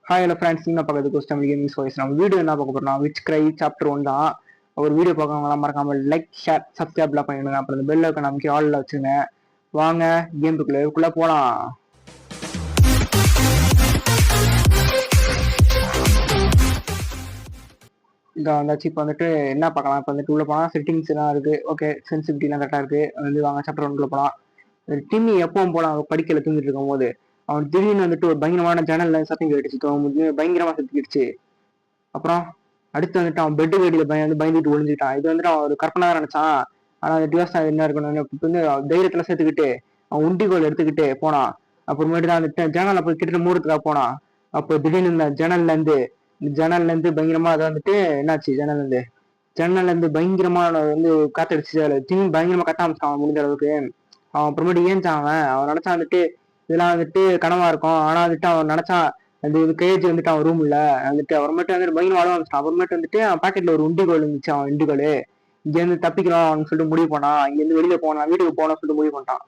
Hi hello friends, நீங்கள் பார்க்குறது கோஸ்டம் gaming voice. நம்ம வீடியோ என்ன பார்க்க போகிறோம்? விச் கிரை சாப்டர் 1 தான். ஒரு வீடியோ பார்க்கறவங்களாம் மறக்காம லைக் ஷேர் சப்ஸ்கிரைப்லாம் பண்ணிடுங்க. அப்புறம் இந்த பெல் ஐக்கான் நமக்கு ஆல்ல வச்சுங்க. வாங்க கேமுக்குள்ளே போகலாம். இங்கே வந்தாச்சு. இப்போ வந்துட்டு என்ன பார்க்கலாம்? இப்போ வந்துட்டு உள்ளே போனால் செட்டிங்ஸ் எல்லாம் இருக்குது. ஓகே, சென்சிட்டிவிட்டிலாம் கரெக்டாக இருக்குது. வந்து வாங்க சாப்டர் 1 போகலாம். டிம்மி எப்பவும் போலாம் படிக்கல தூங்கிட்டு இருக்கும் போது அவன் திடீர்னு வந்துட்டு ஒரு பயங்கரமான ஜன்னல்ல சத்தம் கேட்டுச்சு. பயங்கரமா சத்தம் கேட்டுச்சு. அப்புறம் அடுத்து வந்துட்டு அவன் பெட்டு வேடியில பயந்துட்டு ஒளிஞ்சுட்டான். இது வந்துட்டு அவன் ஒரு கற்பனை தான் நினைச்சான். ஆனா அந்த டிவோர்ஸ் என்ன இருக்கணும் வந்து தைரியத்துல சேர்த்துக்கிட்டு அவன் உண்டிகோல் எடுத்துக்கிட்டு போனான். அப்புறமேட்டு தான் வந்துட்டு ஜன்னல் போய் கிட்ட மூடுறதுக்காக போனான். அப்போ திடீர்னு இந்த ஜன்னல்ல இருந்து பயங்கரமா அதை வந்துட்டு என்னாச்சு, ஜன்னல்ல இருந்து பயங்கரமா வந்து காத்தடிச்சு திரும்பி பயங்கரமா கத்த ஆரம்பிச்சான் அவன் முடிஞ்ச அளவுக்கு. அவன் அப்புறமேட்டு ஏஞ்சான். அவன் நினைச்சான் வந்துட்டு இதெல்லாம் வந்துட்டு கனவா இருக்கும். ஆனா வந்துட்டு அவன் நினைச்சான் அந்த கேஜ் வந்துட்டு அவன் ரூம்ல வந்துட்டு அப்புறமேட்டு வந்துட்டு பயங்கரம் வாழ ஆரம்பிச்சிட்டான். அப்புறமேட்டு வந்துட்டு அவன் பாக்கெட்ல ஒரு உண்டிகோல் இருந்துச்சு. அவன் இண்டிகோல் இங்க இருந்து தப்பிக்கலாம் அவனு சொல்லிட்டு முடிவு பண்ணான். இங்க இருந்து வெளியில போனான், வீட்டுக்கு போனோம்னு சொல்லிட்டு முடிவு பண்ணிட்டான்.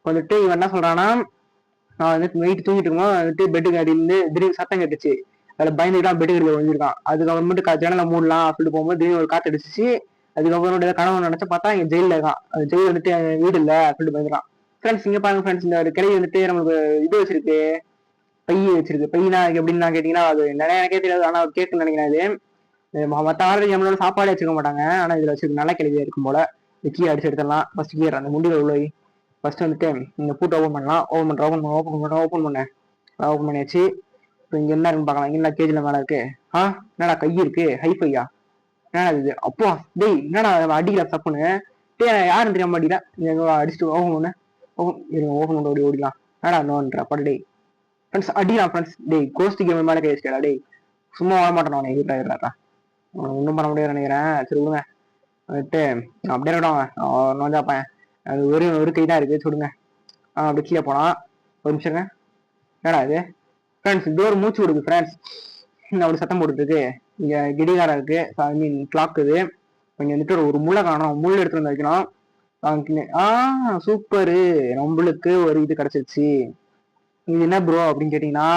வந்துட்டு இவன் என்ன சொல்றான்னா, நான் வந்துட்டு நைட்டு தூங்கிட்டு இருக்கோம் வந்துட்டு பெட்டுக்கு அடியிலிருந்து திடீர்னு சத்தம் கேட்டுச்சு. அதில் பயந்துக்கிட்டான், பெட்டுக்கு அடியில் ஒழிஞ்சிருக்கான். அதுக்கப்புறமேட்டு ஜன்னலை மூடலாம் சொல்லிட்டு போகும்போது திடீர்னு ஒரு காத்து அடிச்சிச்சு. அதுக்கப்புறம் கனவு நினைச்சு பார்த்தா இங்க ஜெயில இருக்கான். அது ஜெயில் வந்துட்டு வீடு இல்லை சொல்லிட்டு பயந்துறான். ஃப்ரெண்ட்ஸ் இங்க பாருங்க ஃப்ரெண்ட்ஸ், இந்த ஒரு கிளை வந்துட்டு நம்மளுக்கு இது வச்சிருக்கு, வச்சிருக்கு. பையனா எப்படின்னா கேட்டீங்கன்னா அது நிறைய எனக்கே தெரியாது. ஆனா கேட்குன்னு நினைக்கிறேன். இது மற்ற ஆளுநர் நம்மளோட சாப்பாடே வச்சுக்க மாட்டாங்க. ஆனா இதுல வச்சிருக்கு, நல்ல கிளவியா இருக்கும் போல. இந்த கீ அடிச்சு எடுத்துடலாம். ஃபர்ஸ்ட் கீர் அந்த முண்டில உள்ள ஃபர்ஸ்ட் வந்துட்டு இந்த பூட்டை ஓப்பன் பண்ணலாம். ஓப்பன் பண்ணியாச்சு. இப்போ இங்க என்ன இருக்குன்னு பார்க்கலாம். இங்க கேஜில மேல இருக்கு. என்னடா கை இருக்கு, ஹைஃபையா என்னடா இது? அப்போ டேய் என்னடா அடிக்கல தப்புன்னு யாரும் தெரியாம அடிக்கல. அடிச்சுட்டு ஓப்பன் பண்ண ஓப்பன் பண்ண ஓடிலாம். என்னடா நோன்ற படே ஃப்ரெண்ட்ஸ் அடிக்கலாம். ஃப்ரெண்ட்ஸ் டேய் கோஸ்ட் கேம் மேலே கை வச்சுக்கடா. டேய் சும்மா வாழ மாட்டேன் அவனை எதிர்த்தாடுறா. ஒன்றும் பண்ண முடியாது நினைக்கிறேன். சரி விடுங்க. வந்துட்டு அப்படியே விடுவாங்க நோஞ்சாப்பேன். அது ஒரு கை தான் இருக்கு சொல்லுங்க. அப்படி கீழே போனா ஒரு நிமிஷங்க. என்னடா இது ஃப்ரெண்ட்ஸ்? டோர் மூச்சு விடுது ஃப்ரெண்ட்ஸ். அப்படி சத்தம் போட்டுருக்கு. இங்க கிடிகாரம் இருக்கு, ஐ மீன் கிளாக் இது. இங்க வந்துட்டு ஒரு முள்ளை காணும். முள் எடுத்துட்டு வந்து வைக்கணும். சூப்பரு, நம்மளுக்கு ஒரு இது கிடைச்சிருச்சு. இது என்ன ப்ரோ அப்படின்னு கேட்டீங்கன்னா,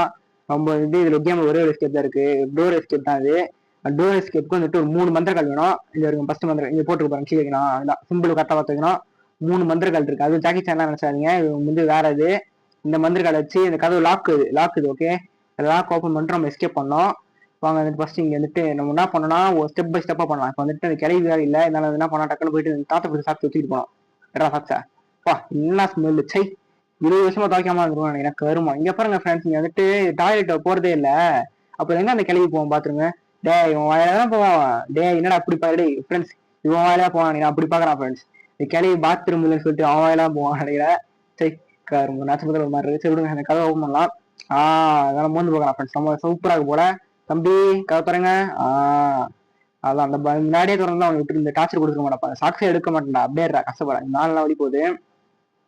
நம்ம வந்து இதுல கேம்ல ஒரே ஒரு எஸ்கேப் தான் இருக்கு. டோர் எஸ்கேப் தான் இது. டோர் எஸ்கேப்க்கு வந்துட்டு ஒரு 3 மந்திரங்கள் வேணும். இது இருக்கும் ஃபர்ஸ்ட் மந்திரம் இங்க போட்டு பாருங்க. கீழே வைக்கணும். அதுதான் சிம்பிள் கரெக்டாக பார்த்துக்கணும். 3 மந்திரங்கள் இருக்கு. அது ஜாக்கி சேனல் நினைச்சாதீங்க, இது வந்து வேற இது. இந்த மந்திரங்கள் வச்சு இந்த கதவு லாக் இது ஓகே. லாக் ஓப்பன் பண்ணிட்டு நம்ம எஸ்கேப் பண்ணோம். வாங்க வந்துட்டு ஃபர்ஸ்ட் இங்க வந்துட்டு நம்ம என்ன பண்ணோம்னா ஒரு ஸ்டெப் பை ஸ்டெப்பா பண்ணலாம். இப்போ வந்துட்டு அந்த கிளவி வேலை இல்லை, இதனால என்ன பண்ணா டக்குன்னு போயிட்டு தாத்தா போய் சாப்பிட்டு வச்சுட்டு போனோம். சாப்பிச்சா வா என்ன ஸ்மெல்லு சை. 20 வருஷமா துவைக்காம இருந்துருவாங்க எனக்கு வருமா. இங்க பாருங்க ஃப்ரெண்ட்ஸ், இங்க வந்துட்டு டாய்லெட் போறதே இல்ல. அப்புறம் எங்க அந்த கிளவி போவோம் பாத்துருங்க. டே இவன் வாயிலாம் போவான். டே என்னடா அப்படி பாரு ஃப்ரெண்ட்ஸ், இவன் வாயிலா போவான். நீ அப்படி பாக்குறான் ஃப்ரெண்ட்ஸ். இந்த கிளவி பாத்ரூம் இல்லைன்னு சொல்லிட்டு அவன் வாயிலாம் போவான் நினைக்கிற. சரி ரொம்ப நச்சபத்தில் ஒரு மாதிரி இருக்கு. சரி விடுங்க, அந்த கதை ஓப்பன் பண்ணலாம். அதெல்லாம் மோந்து பார்க்கலாம் ஃப்ரெண்ட்ஸ். நம்ம சூப்பரா இருக்கு போல. தம்பி கதை தரங்க. அதான் அந்த முன்னாடியே திறந்து அவன் விட்டு இந்த டார்ச்சர் கொடுக்க மாட்டான். சாக்ஸே எடுக்க மாட்டேன்டா. அப்படியே கஷ்டப்படுறேன். 4 நாள் வழி போகுது.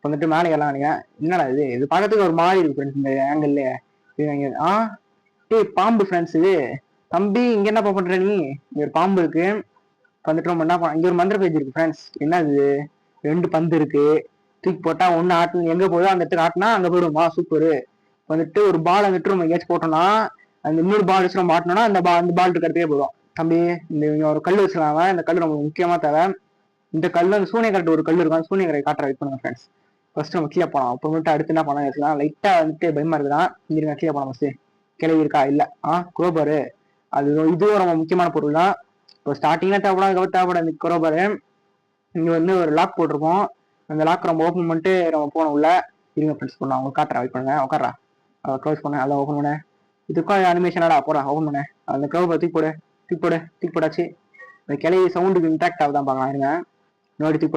வந்துட்டு மேலே எல்லாம் நினைக்கிறேன். என்னடா இது பார்க்கறதுக்கு ஒரு மாதிரி இருக்கு ஃப்ரெண்ட்ஸ். இந்த ஆங்கிள் டேய் பாம்பு ஃப்ரெண்ட்ஸ் இது. தம்பி இங்க என்ன பண்ற நீ? இங்க ஒரு பாம்பு இருக்கு. வந்துட்டு நம்ம என்ன பண்ண, இங்க ஒரு மந்திர பேஜ் இருக்கு ஃப்ரெண்ட்ஸ். என்ன இது? 2 பந்து இருக்கு. தூக்கி போட்டா ஒண்ணு ஆட்டு எங்க போதோ அந்த இடத்துக்கு ஆட்டினா அங்க போயிடுமா. சூப்பரு. வந்துட்டு ஒரு பால் வந்துட்டு நம்ம எங்கேயாச்சும் போட்டோம்னா அந்த இன்னொரு பால் வச்சு நம்ம மாட்டினோம்னா அந்த பால் இருக்கிறதே போதும். தம்பி இந்த ஒரு கல் வச்சுக்கலாம். இந்த கல் ரொம்ப முக்கியமா தேவை. இந்த கல் அந்த சூனியக்கரை ஒரு கல் இருக்கும். சூனியக்கரை காட்டுற வெயிட் பண்ணுங்க ஃப்ரெண்ட்ஸ். ஃபர்ஸ்ட் நம்ம கீழே போனோம். அப்புறமேட்டு அடுத்து என்ன பண்ணலாம் வச்சுக்கலாம். லைட்டா வந்துட்டு பயமா இருக்குதான். இருங்க கீழே போனோம். ஃபர்ஸ்ட் கிளவி இருக்கா இல்ல. குரோபாரு அது இதுவும் ரொம்ப முக்கியமான பொருள் தான். இப்போ ஸ்டார்டிங்ல தேவைப்படாது இந்த குரோபாரு. இங்க வந்து ஒரு லாக் போட்டிருப்போம். அந்த லாக் நம்ம ஓப்பன் பண்ணிட்டு நம்ம போனோம் உள்ள. இருங்க ஃப்ரெண்ட்ஸ் பண்ணலாம். அவங்க காட்டுறா வெயிட் பண்ணுங்க. உட்காரா க்ளோஸ் பண்ண அதை ஓப்பன் பண்ண. இதுக்கும் அனிமேஷனாடா போடா ஓப்பன் பண்ண. அந்த க்ளோபை தூக்கி போடாச்சு. இந்த கிளவி சவுண்டுக்கு இன்டாக்ட் ஆகுதான் பார்க்கலாம். இருங்க நோடி தூக்கி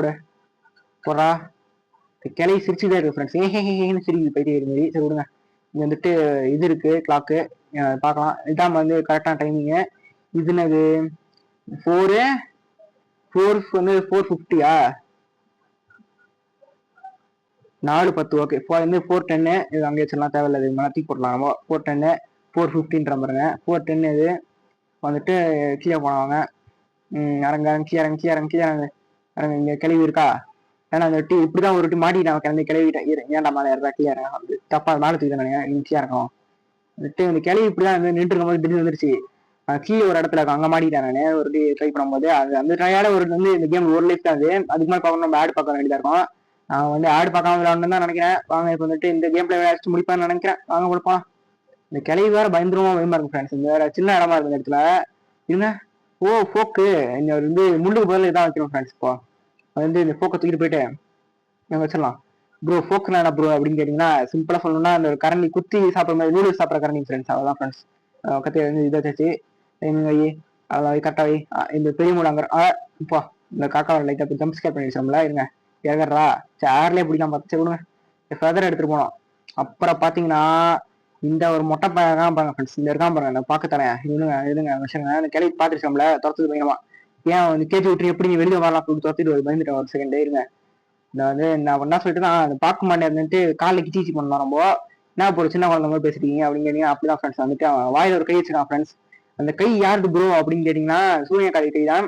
போடுறா. கிளை சிரிச்சுதான் இருக்கு ஃப்ரெண்ட்ஸ். ஏன்னு சிரிக்குது போயிட்டே இருக்கு மாதிரி. சரி விடுங்க. இங்க வந்துட்டு இது இருக்கு கிளாக்கு பார்க்கலாம். இதான் வந்து கரெக்டான டைமிங்கு. இது என்னது 4 வந்து 4:50 4:10 ஓகே. வந்து 4:10 இது அங்கே வச்சிடலாம். தேவையில்லை இது மாற்றி போடலாம். நம்ம 4:10 4:15 பாருங்க. 4:10 இது வந்துட்டு கீழே போனவங்க. இறங்க இங்க கிளவி இருக்கா. ஏன்னா அந்த இப்படிதான் ஒரு மாட்டிட்டான் கிளம்பி கிளவிட்டேன். ஏன்டா மேலே ஏறா கீழே இறங்க தப்பா மேலே தூக்கி நினைக்கிறேன். ஈஸியா இருக்கும். வந்துட்டு இந்த கிளவி இப்படிதான் வந்து நின்று இருக்கும் போது திடீர்னு வந்துருச்சு. கீழே ஒரு இடத்துல இருக்கும், அங்க மாட்டிட்டேன் நானு ஒரு ட்ரை பண்ணும்போது. அது அந்த ட்ரையால ஒரு வந்து இந்த கேம் ஒரு லைஃப் தான் அது. அதுக்கு மேலே பார்க்கணும், நம்ம ஆடு பார்க்க வேண்டியதா இருக்கும். நான் வந்து ஆடு பார்க்காம விளையாடணும்னு தான் நினைக்கிறேன். வாங்க இப்போ வந்துட்டு இந்த கேம் பிளே விளையாடிச்சு முடிப்பான்னு நினைக்கிறேன். வாங்க கொடுப்போம். இந்த கிளவி வேற பயங்கரமா பயமா இருக்கும் ஃப்ரெண்ட்ஸ். இந்த வேற சின்ன இடமா இருக்கு இந்த இடத்துல. இருங்க. ஓ ஃபோக்கு, இந்த வந்து முள்ளுக்கு பதில் இதான் வைக்கணும் ஃப்ரெண்ட்ஸ். இப்போ வந்து இந்த ஃபோக்கை தூக்கிட்டு போயிட்டு நாங்கள் வச்சிடலாம். ப்ரோ ஃபோக்கு என்ன ப்ரோ அப்படின்னு கேட்டிங்கன்னா, சிம்பிளா சொல்லணும்னா அந்த கரண்டி குத்தி சாப்பிட்ற மாதிரி நூடுல்ஸ் சாப்பிட்ற கரண்டி ஃப்ரெண்ட்ஸ். அவ்வளோதான் ஃப்ரெண்ட்ஸ். கத்தி வந்து இதை வச்சு வை, அதெல்லாம் வை, கரெக்டாக வை. இந்த பெரிய மூடாங்கிற இப்போ இந்த காக்காவை லைட்டாக இப்போ ஜம்ப் ஸ்கேர் பண்ணி வச்சோம்ல. இருங்க இறங்கறா சேர்லேயே பிடிக்காம பார்த்து விடுங்க. ஃபெதர் எடுத்துட்டு போனோம். அப்புறம் பார்த்தீங்கன்னா இந்த ஒரு மொட்டை பையன் பாருங்க ஃப்ரெண்ட்ஸ். இந்த இருக்கான் பாருங்க, இந்த பார்க்க தரேன் இதுங்க இதுங்க விஷயங்க. அந்த கிளவி பார்த்துருச்சோம்ல, துரத்துக்கு பயங்கரமா. ஏன் வந்து கேட்டு விட்டு எப்படி நீ வெளியே வரலாம் அப்படின்னு துரத்திட்டு பயந்துட்டேன் ஒரு செகண்ட். இருங்க இந்த வந்து நான் என்ன சொல்லிட்டு தான் அந்த பார்க்க மாட்டேன்ட்டு காலைல கிச்சி பண்ணலாம். நம்ம என்ன ஒரு சின்ன குழந்தை மாதிரி பேசிட்டீங்க அப்படின்னு கேட்டீங்க. அப்படிதான் ஃப்ரெண்ட்ஸ் வந்துட்டு அவன் வாயில ஒரு கை வச்சிருக்கான் ஃப்ரெண்ட்ஸ். அந்த கை யாருக்கு ப்ரோ அப்படின்னு கேட்டீங்கன்னா சூரியகாரி கை தான்.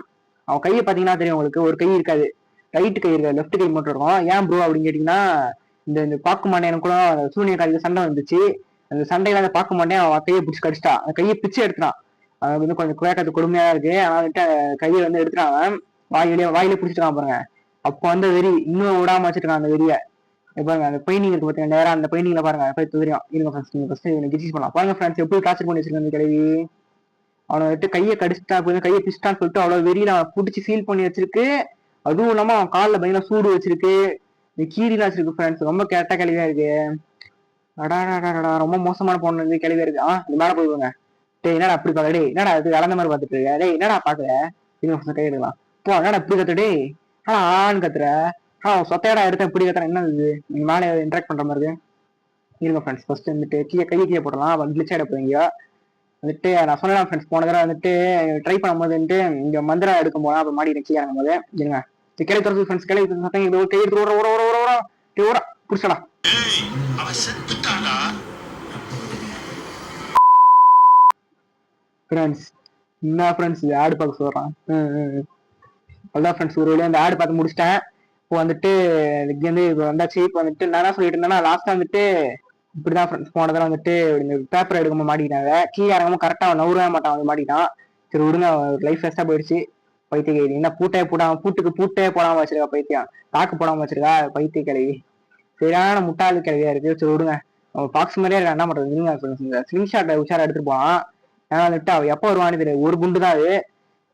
அவன் கையை பார்த்தீங்கன்னா தெரியும் உங்களுக்கு, ஒரு கை இருக்காது, ரைட்டு கை இருக்காது, லெஃப்ட் கை மட்டும் இருக்கும். ஏன் ப்ரோ அப்படின்னு கேட்டீங்கன்னா இந்த பார்க்க மாட்டேன் கூட சூரியகாரிக்கு சண்டை வந்துச்சு. அந்த சண்டையில அந்த பார்க்க மாட்டேன் அவன் கையை பிடிச்சி கடிச்சிட்டான். அந்த கையை பிச்சு எடுத்துட்டான். அது வந்து கொஞ்சம் குயக்கத்து கொடுமையா இருக்கு. ஆனால் வந்துட்டு கையை வந்து எடுத்துட்டான். வாயிலே பிடிச்சிட்டான் பாருங்க. அப்போ வந்து வெறி இன்னும் விடாம வச்சிருக்கான் அந்த வெறிய. பாருங்க அந்த பெயிண்டிங் இருக்கு பார்த்தீங்கன்னா, நேரம் அந்த பெயிண்டிங்ல பாருங்க போய் தெரியும். இருங்க ஃப்ரெண்ட்ஸ், நீங்க ஃபர்ஸ்ட் கிரிஸ் பண்ணலாம் பாருங்க ஃப்ரெண்ட்ஸ், எப்படி டார்ச்சர் பண்ணி வச்சிருக்காங்க அந்த கிழவி. அவனை விட்டு கையை கடிச்சிட்டா கையை பிடிச்சிட்டான்னு சொல்லிட்டு அவ்வளவு வெறியில அவன் பிடிச்சி சீல் பண்ணி வச்சிருக்கு. அதுவும் இல்லாம அவன் காலில் பயங்கர சூடு வச்சிருக்கு, இந்த கீரிலாம் வச்சிருக்கு ஃப்ரெண்ட்ஸ். ரொம்ப கெட்ட கிழவியா இருக்கு. அடாடாடா ரொம்ப மோசமான பொண்ணு கிழவியா இருக்கு. இது மேல போயிடுவாங்க. டேய் என்னடா அப்படி பாக்க, டேய் என்னடா அது இழந்த மாதிரி பார்த்துட்டு இருக்க, டேய் என்னடா பாக்குற. இருங்க கை எடுக்கலாம். போ என்னடா இப்படி கத்து, டேய் ஆன்னு கத்துற. சொத்தையடா எடுத்த இப்படி கத்துற, என்ன இது நீங்க மேலே இன்ட்ராக்ட் பண்ற மாதிரி இருக்கு. இருங்க ஃப்ரெண்ட்ஸ் ஃபர்ஸ்ட் வந்துட்டு கையை போடலாம். கிளிச் ஆகிட போவீங்க வந்துட்டு. நான் சொன்னேன் ஃப்ரெண்ட்ஸ் போன தடவை வந்துட்டு ட்ரை பண்ணும்போது வந்துட்டு இங்க மந்திரம் எடுக்கும் போனா அப்ப மாடி கீழே இறங்கும் போது இருங்க கிளை தரது ஃப்ரெண்ட்ஸ். கிளை சத்தம் கை எடுத்து ஓட புடிச்சடா. ஃப்ரெண்ட்ஸ் என்ன ஃப்ரெண்ட்ஸ் இது ஆடு பார்க்க சொல்றான். அதான் ஃப்ரெண்ட்ஸ் ஒரு வழியா அந்த ஆடு பார்த்து முடிச்சிட்டேன். இப்போ வந்துட்டு இதுக்கு வந்து இப்போ வந்தாச்சு. இப்போ வந்துட்டு நான் என்ன சொல்லிட்டு இருந்தேன்னா லாஸ்ட்டாக வந்துட்டு இப்படிதான் ஃப்ரெண்ட்ஸ் போனதெல்லாம் வந்துட்டு இந்த பேப்பர் எடுக்கும்போது மாட்டிக்கிட்டாங்க. கீழே இறங்காம கரெக்டாக நவுறவே மாட்டான் வந்து மாட்டிக்கிட்டான். சரி விடுங்க, லைஃப் வேஸ்ட்டாக போயிடுச்சு. பைத்திய என்ன பூட்டே போடாம பூட்டே போடாம வச்சிருக்கா பைத்தியம், தாக்கு போடாம வச்சிருக்கா பைத்திய கிழவி. சரியான முட்டாளு கிழவியா இருக்கு. சரி விடுங்க, பாக்ஸ் மாதிரியே இருக்கா, என்ன பண்றது. இந்த ஸ்கிரீன்ஷாட்டை உஷாரா எடுத்துட்டு போனான். ஏன்னா வந்துட்டு அவ எப்போ வருவான்னு தெரியாது. ஒரு குண்டு தான் அது.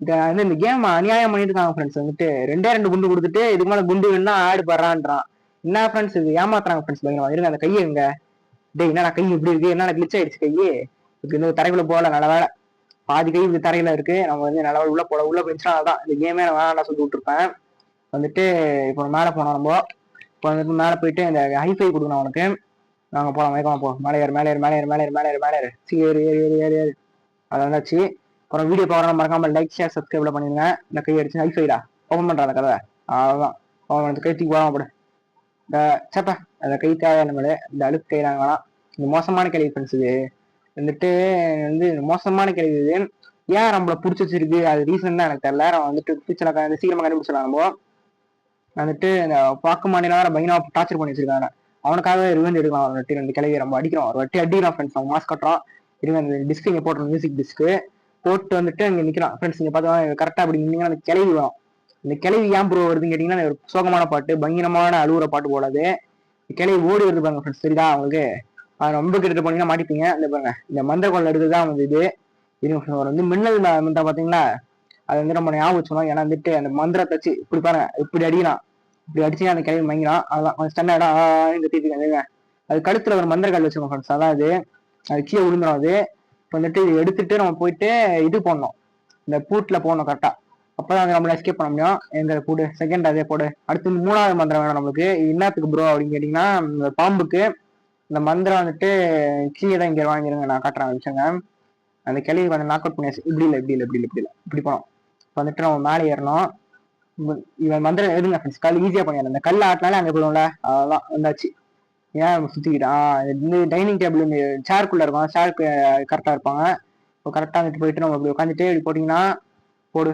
இந்த கேம் அநியாயம் பண்ணிட்டு இருக்காங்க ஃப்ரெண்ட்ஸ். வந்துட்டு 2 குண்டு கொடுத்துட்டு இதுக்கு மேல குண்டு வேணும்னா ஆடு படுறான்றான். என்ன ஃப்ரெண்ட்ஸ் இது ஏமாத்துறாங்க ஃப்ரெண்ட்ஸ் பயங்கரமா. இருங்க அந்த கையை எங்க, டேய் என்னடா கை இப்படி இருக்கு, என்னடா கிளிச் ஆயிடுச்சு கையே. இதுக்கு இந்த தரைக்குள்ள போகல, நல்ல வேலை பாதி கை இந்த தரையில இருக்கு. நம்ம வந்து நல்ல உள்ள போயிடுச்சுனா தான் இந்த கேமே நான் வேணாம் சொல்லி விட்டுருப்பேன். வந்துட்டு இப்போ மேலே போனோம். நம்ம இப்போ வந்துட்டு மேலே போயிட்டு இந்த ஹைஃபை கொடுக்கணும் அவனுக்கு. நாங்கள் போகலாம், வேகமாக போ, மேலே ஏறு சரி ஏறு. அதை வந்தாச்சு. அப்புறம் வீடியோ பார்க்குறோம் மறக்காம லைக் ஷேர் சப்ஸ்கிரைப்ல பண்ணிடுங்க. இந்த கை அடிச்சு ஹைஃபைடா ஓப்பன் பண்ற அந்த கதை. அவ்வளோதான் அவன் கை தூக்கி போடாம போடு. இந்த சேப்பா அந்த கை தேவை நம்மளே. இந்த அழுக்கு கை நாங்கள் வேணாம். இந்த மோசமான கேள்வி ஃப்ரெண்ட்ஸ் இது வந்துட்டு வந்து மோசமான கேள்வி இது. ஏன் நம்மள பிடிச்சி வச்சிருக்கு அது ரீசன் தான் எனக்கு தெரியல. அவன் வந்துட்டு பிடிச்சல சீக்கிரமா கண்டுபிடிச்சலாம். நம்ம வந்துட்டு இந்த பார்க்க மாட்டேனா பயங்கரமா டார்ச்சர் பண்ணி வச்சிருக்காங்க. அவனுக்காக ரிவெஞ்ச் எடுக்கலாம். ஒரு வாட்டி ரெண்டு கிளவி ரொம்ப அடிக்கிறோம், ஒரு வாட்டி அடிக்கிறான் ஃப்ரெண்ட்ஸ். அவன் மாஸ்க் கட்டுறான். இருங்க அந்த டிஸ்க் இங்கே போட்டுரும், மியூசிக் டிஸ்க்கு போட்டு வந்துட்டு அங்கே நிற்கிறான் ஃப்ரெண்ட்ஸ். இங்கே பார்த்தா கரெக்டாக அப்படி நின்னீங்கன்னா அந்த கிளவி வரும். இந்த கிளவி ஏன் ப்ரோ வருதுன்னு கேட்டிங்கன்னா ஒரு சோகமான பாட்டு, பயங்கரமான அழுகுற பாட்டு போடாது. கிளவி ஓடி வருது பாருங்க ஃப்ரெண்ட்ஸ். சரிதா அவங்களுக்கு அது ரொம்ப கிட்ட போனீங்கன்னா மாட்டிப்பீங்க. இந்த பாருங்க இந்த மந்திர கொள்ள எடுத்துதான் வந்து இது. இருங்க வந்து மின்னல் மந்திரம் பார்த்தீங்களா, அது வந்து நம்ம ஞாபகம் வச்சுக்கணும். ஏன்னா வந்துட்டு அந்த மந்திரத்தை வச்சு இப்படி பாருங்க இப்படி அடிக்கலாம். இப்படி அடிச்சு அந்த கிளவி மயங்கிறான். அதெல்லாம் ஸ்டாண்டர்டா கத்திட்டு அது கழுத்துல ஒரு மந்திரக்கால் வச்சுக்கோங்க ஃப்ரெண்ட்ஸ். அதான் அது கீழே விழுந்துடும். அது வந்துட்டு இது எடுத்துட்டு நம்ம போயிட்டு இது போடணும், இந்த பூட்ல போடணும் கரெக்டா. அப்பதான் அது நம்மள எஸ்கேப் பண்ண முடியும். எங்க போடு செகண்ட் அதே போடு. அடுத்து 3வது மந்திரம் வேணும் நம்மளுக்கு. என்னத்துக்கு ப்ரோ அப்படின்னு கேட்டீங்கன்னா இந்த பாம்புக்கு இந்த மந்திரம் வந்துட்டு கீழே தான் இங்க வாங்கிருங்க. நான் காட்டுறேன் விஷயங்க. அந்த கிளவி வந்து நாக் அவுட் பண்ணியாச்சு. இப்படி போனோம். இப்போ வந்துட்டு நம்ம மேலே ஏறணும். இவன் மந்திரம் எதுங்க ஃப்ரெண்ட்ஸ் கல் ஈஸியா பண்ணிடலாம். அந்த கல் ஆட்டினாலே அங்கே போடுவோம்ல, அதெல்லாம் வந்தாச்சு. ஏன் சுத்திக்கிட்டான் இந்த டைனிங் டேபிள் இந்த சேருக்குள்ள இருக்கும். சேருக்கு கரெக்டா இருப்பாங்க. இப்போ கரெக்டா வந்துட்டு போயிட்டு நம்ம இப்படி உட்காந்துட்டு இப்படி போட்டீங்கன்னா போடு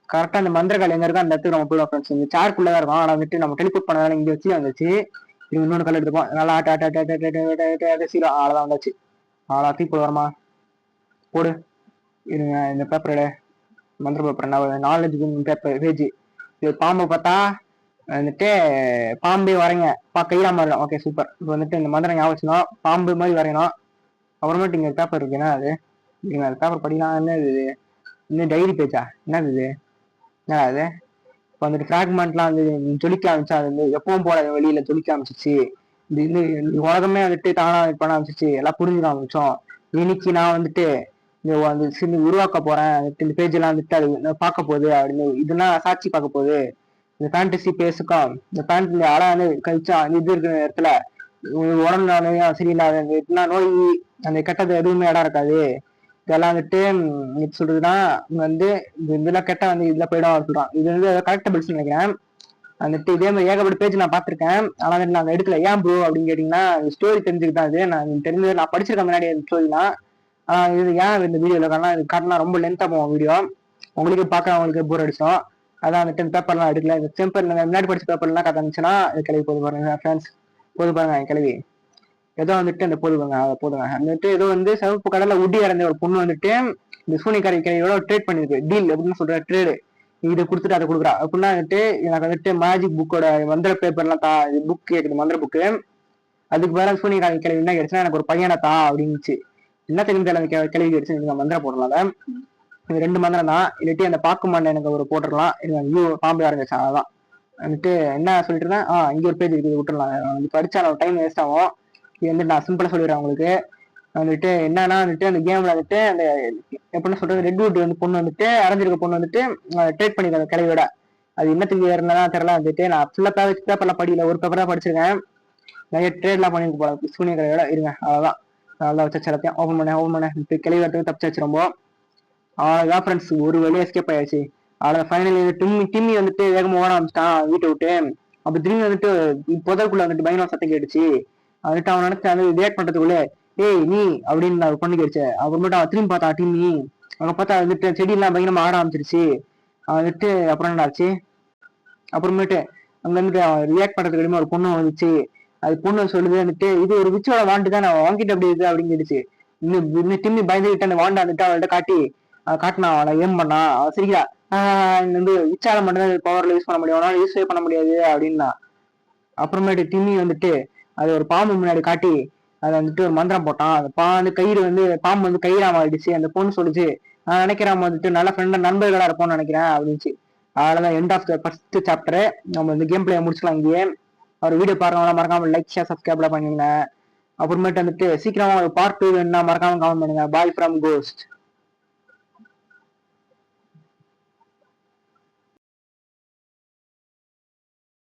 கரெக்டா அந்த மந்திரக்கால் எங்க இருக்கோ அந்த இடத்துக்கு நம்ம போயிடுவோம் ஃப்ரெண்ட்ஸ். இந்த சேருக்குள்ளதான் இருக்கும். ஆனா வந்துட்டு நம்ம டெலிபோர்ட் பண்ணதால இங்க வச்சு வந்துச்சு. இன்னொன்று கல் எடுத்துப்போம். நல்லா ஆட்ட சீரோ அவ்வளோதான் வந்தாச்சு. தூக்கி போடு வரமா, போடு. இருங்க இந்த பேப்பரோட மந்திர பேப்பர் என்ன நாலேஜ் பேப்பர் பேஜ். இது பாம்பை பார்த்தா வந்துட்டு பாம்பே வரைங்க கையில மாறலாம். Okay super. இப்போ வந்துட்டு இந்த மந்திரம் ஞாபகம் வச்சுக்கணும், பாம்பு மாதிரி வரையணும். அப்புறமேட்டு இங்க பேப்பர் இருக்கு, என்ன அது? நீங்க அந்த பேப்பர் படிக்கலாம். என்ன இது? இன்னும் டைரி பேஜா? என்னது இது? என்ன அது? இப்போ வந்துட்டு ஃப்ராக்மெண்ட்லாம் வந்து ஜொலிக்க ஆரம்பிச்சா, அது வந்து எப்பவும் போல வெளியில ஜொலிக்க ஆரம்பிச்சிச்சு. இந்த உலகமே வந்துட்டு தானா பண்ண ஆரம்பிச்சிச்சு, எல்லாம் புரிஞ்சுக்க ஆரம்பிச்சோம். இன்னைக்கு நான் வந்துட்டு அந்த சின்ன உருவாக்க போறேன், இந்த பேஜ் எல்லாம் வந்துட்டு அது பார்க்க போகுது அப்படின்னு, இதெல்லாம் சாட்சி பார்க்க போகுது. இந்த ஃபேண்டசி பேஸுக்கும் இந்த ஃபேண்ட் அழகா வந்து கழிச்சா இது இருக்கிற இடத்துல உடம்புனால சரியில்லாத நோய் அந்த கெட்டது எதுவுமே இடம் இருக்காது. இதெல்லாம் வந்துட்டு சொல்றதுன்னா வந்து இதெல்லாம் கெட்ட வந்து இதுல போயிடும் சொல்றான். இது வந்து கரெக்டபிள்ஸ் நினைக்கிறேன். வந்துட்டு இதே மாதிரி ஏகப்பட்ட பேஜ் நான் பார்த்திருக்கேன். ஆனா வந்துட்டு நான் எடுக்கல. ஏன் ப்ரோ அப்படின்னு கேட்டீங்கன்னா, ஸ்டோரி தெரிஞ்சுக்கிட்டேன். அது நான் தெரிஞ்சது, நான் படிச்சிருக்கேன் முன்னாடி ஸ்டோரிலாம். இது ஏன் இந்த வீடியோல காரணம் ரொம்ப லென்த்தா போவோம் வீடியோ, உங்களுக்கு பார்க்கறவங்களுக்கு போர் அடிச்சோம். அதான் வந்துட்டு இந்த பேப்பர்லாம் எடுக்கல. இந்த பேப்பர் முன்னாடி படிச்ச பேப்பர்லாம் கதை இருந்துச்சுன்னா கிளவி போது பாருங்க ஃப்ரெண்ட்ஸ், போது பாருங்க கிளவி ஏதோ வந்துட்டு அந்த போதுங்க அதை போதுங்க. வந்துட்டு ஏதோ வந்து சிவப்பு கடல்ல உட்டி இறந்த ஒரு பொண்ணு வந்துட்டு இந்த சூனியக்காரி கிளையோட ட்ரேட் பண்ணிருக்கு. டீல் அப்படின்னு சொல்ற ட்ரேடு, இதை கொடுத்துட்டு அதை கொடுக்குறா. அப்படின்னா வந்துட்டு எனக்கு வந்துட்டு மேஜிக் புக்கோட மந்திர பேப்பர்லாம் தா, புக் கேக்குது மந்திர புக்கு. அதுக்கு வேற சூனியக்காரி கிளவி என்ன கிடைச்சுன்னா எனக்கு ஒரு பையனை தா அப்படின்னுச்சு. என்ன தெரிஞ்சு அந்த கிளவி கிடைச்சு நீங்க மந்திரம் போடலாம். இது 2 மந்திரம் தான். இல்லாட்டி அந்த பாக்கு மண்டை எனக்கு ஒரு போட்டுடலாம். ஐயோ பாம்பு ஆரம்பிச்சேன். அதான் வந்துட்டு என்ன சொல்லிட்டு இருந்தேன். இங்க ஒரு பேஜ் இருக்குது, விட்டுடலாம். படிச்சா டைம் வேஸ்ட் ஆகும். இது வந்து நான் சிம்பிளா சொல்லிடுறேன் உங்களுக்கு. வந்துட்டு என்னன்னா வந்துட்டு அந்த கேம்ல வந்துட்டு அந்த எப்படின்னு சொல்றது, ரெட்வுட் வந்து பொண்ணு வந்துட்டு அரைஞ்சிருக்க பொண்ணு வந்துட்டு ட்ரேட் பண்ணிருக்காங்க கிளையோட. அது என்னத்துக்கு இருந்தாலும் தெரியல. வந்துட்டு நான் ஃபுல்லா பேப்பர்லாம் படிக்கல, ஒரு பேப்பர் தான் படிச்சிருக்கேன். நிறைய ட்ரேட்லாம் பண்ணிருக்கு போல சூனிய கிளையோட. இருங்க அவ்வளவுதான், நல்லா வச்சு எல்லாத்தையும் ஓப்பன் பண்ணேன். கிளை வரத்துக்கு தப்பிச்சாச்சு ரொம்ப. அவ்வளவுதான் ஃப்ரெண்ட்ஸ், ஒரு வழியா எஸ்கேப் ஆயிடுச்சு. அவ்வளவு ஃபைனலி டிம்மி வந்துட்டு வேகமா ஓட ஆரம்பிச்சிட்டான் வீட்டை விட்டு. அப்ப திரும்பி வந்துட்டு புதற்குள்ள வந்துட்டு பயங்கர சத்தம் கேட்டுச்சு. வந்துட்டு அவன் நினைச்சு வந்து ரியாக்ட் பண்றதுக்குள்ள ஏய் நீ அப்படின்னு அவர் பண்ணி கேடுச்சு. அப்புறமேட்டு அவன் திரும்பி பார்த்தான் டிம்மி. அவங்க பார்த்தா வந்துட்டு செடி எல்லாம் பயங்கரமா ஆட ஆரம்பிச்சிருச்சு. அவன் வந்துட்டு அப்புறம் என்ன ஆச்சு, அப்புறமேட்டு அங்க வந்துட்டு ரியாக்ட் பண்றதுக்கு ஒரு பொண்ணு வந்துச்சு. அது பொண்ணு சொல்லுது வந்துட்டு இது ஒரு விச்சோட வாண்டு தான், நான் வாங்கிட்டு அப்படி இருக்கு அப்படின்னு கேட்டுச்சு. இன்னும் டிம்மி பயந்துகிட்டு அந்த வாண்டை வந்துட்டு அவள்கிட்ட காட்டினா, அவளை ஏம் பண்ணா. அவன் சிரிக்கிறா, வந்து விச்சால மட்டும்தான் பவர்ல யூஸ் பண்ண முடியும், அவனால யூஸே பண்ண முடியாது அப்படின்னா. அப்புறமேட்டு டிம்மி வந்துட்டு அது ஒரு பாம்பு முன்னாடி காட்டி அதை வந்துட்டு ஒரு மந்திரம் போட்டான். அந்த கயிறு வந்து பாம்பு வந்து கயிறா மாறிடுச்சு. அந்த பொண்ணு சொல்லிச்சு, நான் நினைக்கிறேன் வந்துட்டு நல்ல ஃப்ரெண்ட் நண்பர்களா இருப்போம்னு நினைக்கிறேன் அப்படின்ச்சு. அவ்வளவுதான் end of the first chapter. நம்ம இந்த கேம் பிளே முடிச்சுக்கலாம் இங்கே. அவர் வீடியோ பாருங்க, மறக்காம லைக் ஷேர் சப்ஸ்கிரைப் பண்ணிருங்க. அப்புறமேட்டு வந்துட்டு சீக்கிரமா ஒரு பார்ட் 2 வேணும்னா மறக்காம கமெண்ட் பண்ணுங்க. Bye from cost.